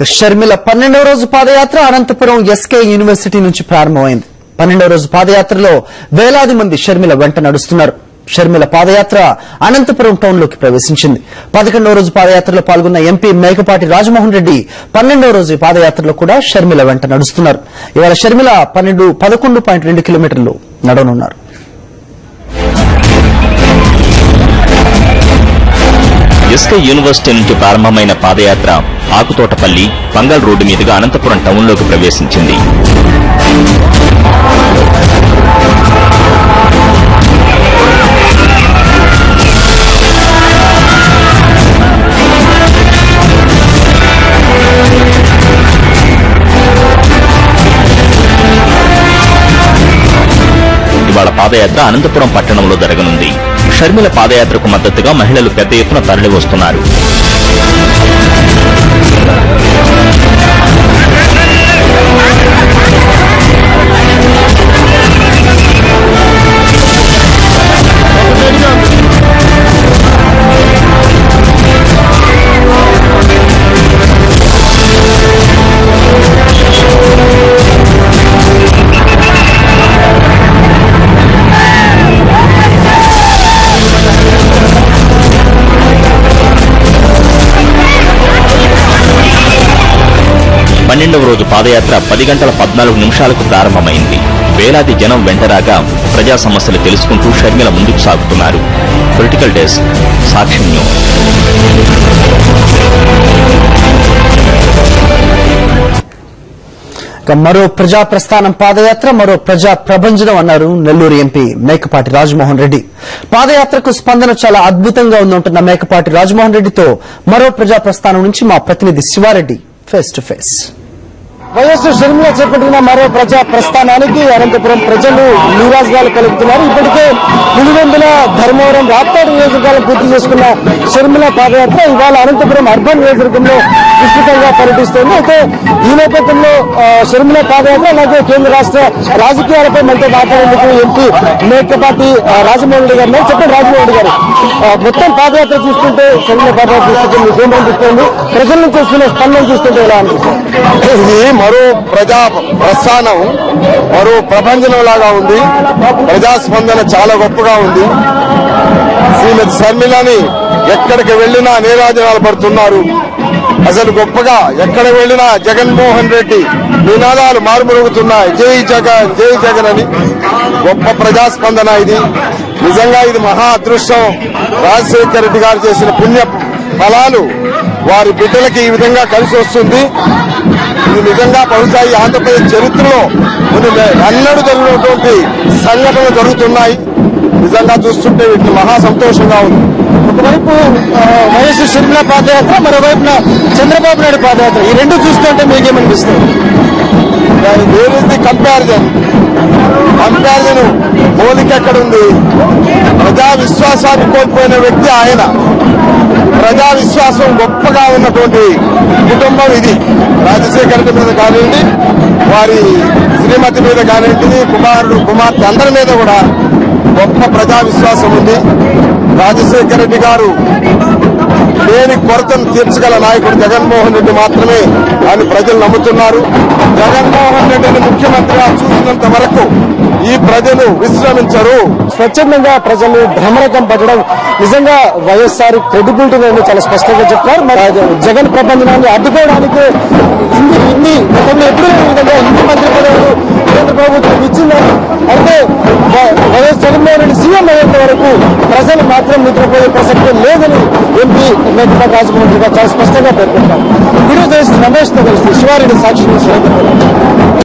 షర్మిల 12వ రోజు పాదయాత్ర Anantapuram SK university నుంచి ప్రారంభమైంది. 12వ రోజు పాదయాత్రలో వేలాది మంది షర్మిల వెంట నడుస్తున్నారు. షర్మిల పాదయాత్ర అనంతపురం టౌన్ లోకి ప్రవేశించింది. 11వ రోజు పాదయాత్రలో పాల్గొన్న ఎంపీ మేకపాటి రాజమోహన్ రెడ్డి 12వ రోజు పాదయాత్రలో కూడా షర్మిల వెంట నడుస్తున్నారు. ఇవాళ షర్మిల 11.2 కిలోమీటర్లు నడవనున్నారు. ఎస్కే యూనివర్సిటీ నుంచి ప్రారంభమైన పాదయాత్ర ఆకుతోటపల్లి పంగల్ రోడ్డు మీదుగా అనంతపురం టౌన్లోకి ప్రవేశించింది. ఇవాళ పాదయాత్ర అనంతపురం పట్టణంలో జరగనుంది. షర్మిల పాదయాత్రకు మద్దతుగా మహిళలు పెద్ద ఎత్తున తరలివస్తున్నారు. పన్నెండవ రోజు పాదయాత్ర 10 గంటల 14 నిమిషాలకు ప్రారంభమైంది. వేలాది జనం వెంటరాగా ప్రజా సమస్యలు తెలుసుకుంటూ షర్మిల ముందుకు సాగుతున్నారు. పొలిటికల్ డెస్క్, సాక్షి న్యూస్. మరో ప్రజా ప్రస్థానం పాదయాత్ర, మరో ప్రజా ప్రభంజనం అన్నారు నెల్లూరు ఎంపీ మేకపాటి రాజమోహన్ రెడ్డి. పాదయాత్రకు స్పందన చాలా అద్భుతంగా ఉందంటున్న మేకపాటి రాజమోహన్ రెడ్డితో మరో ప్రజా ప్రస్థానం నుంచి మా ప్రతినిధి Shiva Reddy face to face. YS Sharmila చేపట్టిన మరో ప్రజా ప్రస్థానానికి అనంతపురం ప్రజలు నీరాజనాలు కలుపుతున్నారు. ఇప్పటికే పులివెందుల, ధర్మవరం, రాప్తాడు నియోజకవర్గాలను పూర్తి చేసుకున్న షర్మిల పాదయాత్ర ఇవాళ అనంతపురం అర్బన్ నియోజకవర్గంలో విస్తృతంగా పర్యటిస్తోంది. అయితే ఈ నేపథ్యంలో షర్మిల పాదయాత్ర అలాగే కేంద్ర రాష్ట్ర రాజకీయాలపై మనతో మాట్లాడేందుకు ఎంపీ మేకపాటి రాజమోహన్ రెడ్డి గారు. చెప్పండి రాజమోహన్ రెడ్డి గారు, మొత్తం పాదయాత్ర చూస్తుంటే షర్మిల పాదయాత్ర చూస్తుంటే మీకు ఏమనిపిస్తోంది? ప్రజల నుంచి వస్తున్న స్పందన చూస్తుంటే ఎలా అనిపిస్తుంది? మరో ప్రజా ప్రస్థానం, మరో ప్రపంచం లాగా ఉంది. ప్రజాస్పందన చాలా గొప్పగా ఉంది. శ్రీమతి షర్మిలని ఎక్కడికి వెళ్లినా నీరాజనాలు పడుతున్నారు. అసలు గొప్పగా ఎక్కడ వెళ్లినా జగన్మోహన్ రెడ్డి నినాదాలు మారుమరుగుతున్నాయి. జై జగన్, జై జగన్ అని. గొప్ప ప్రజాస్పందన ఇది. నిజంగా ఇది మహా అదృష్టం. రాజశేఖర రెడ్డి గారు చేసిన పుణ్య ఫలాలు వారి బిడ్డలకి ఈ విధంగా కలిసి వస్తుంది. ఇది నిజంగా బహుశా ఈ ఆంధ్రప్రదేశ్ చరిత్రలో అన్నడు జరిగినటువంటి సంఘటనలు జరుగుతున్నాయి. నిజంగా చూస్తుంటే వీటిని మహా సంతోషంగా ఉంది. ఒకవైపు వైఎస్ షర్మిల పాదయాత్ర, మరోవైపున చంద్రబాబు నాయుడు పాదయాత్ర, ఈ రెండు చూస్తుంటే మీకేమనిపిస్తుంది? Where is the comparison? పోలిక ఎక్కడుంది? ప్రజా విశ్వాసాన్ని కోల్పోయిన వ్యక్తి ఆయన. ప్రజా విశ్వాసం గొప్పగా ఉన్నటువంటి కుటుంబం ఇది. రాజశేఖర రెడ్డి మీద కానివ్వండి, వారి శ్రీమతి మీద కానివ్వండి, కుమారుడు, కుమార్తె అందరి మీద కూడా గొప్ప ప్రజా విశ్వాసం ఉంది. రాజశేఖర రెడ్డి గారు లేని కొరతను తీర్చగల నాయకుడు జగన్మోహన్ రెడ్డి మాత్రమే అని ప్రజలు నమ్ముతున్నారు. జగన్మోహన్ రెడ్డిని ముఖ్యమంత్రిగా చూసినంత వరకు ఈ ప్రజలు విశ్రమించరు. స్వచ్ఛందంగా ప్రజలు భ్రమరకం పట్టడం నిజంగా వైఎస్ఆర్ క్రెడిబిలిటీ చాలా స్పష్టంగా చెప్తారు. మరి జగన్ ప్రబంధనాన్ని అడ్డుకోవడానికి ఇన్ని గతంలో ఎప్పుడు విధంగా ఇన్ని మంత్రి పదవులు కేంద్ర ప్రభుత్వం ఇచ్చిందని, అయితే వైఎస్ జగన్మోహన్ రెడ్డి సీఎం అయ్యేంత వరకు ప్రజలు మాత్రం నిద్రపోయే ప్రసక్తి లేదని ఎంపీ మేకపాటి రాజమోహన్ రెడ్డి చాలా స్పష్టంగా పేర్కొంటారు. ఈరోజు రమేష్ తో కలిసి శివారెడ్డి, సాక్షి న్యూస్.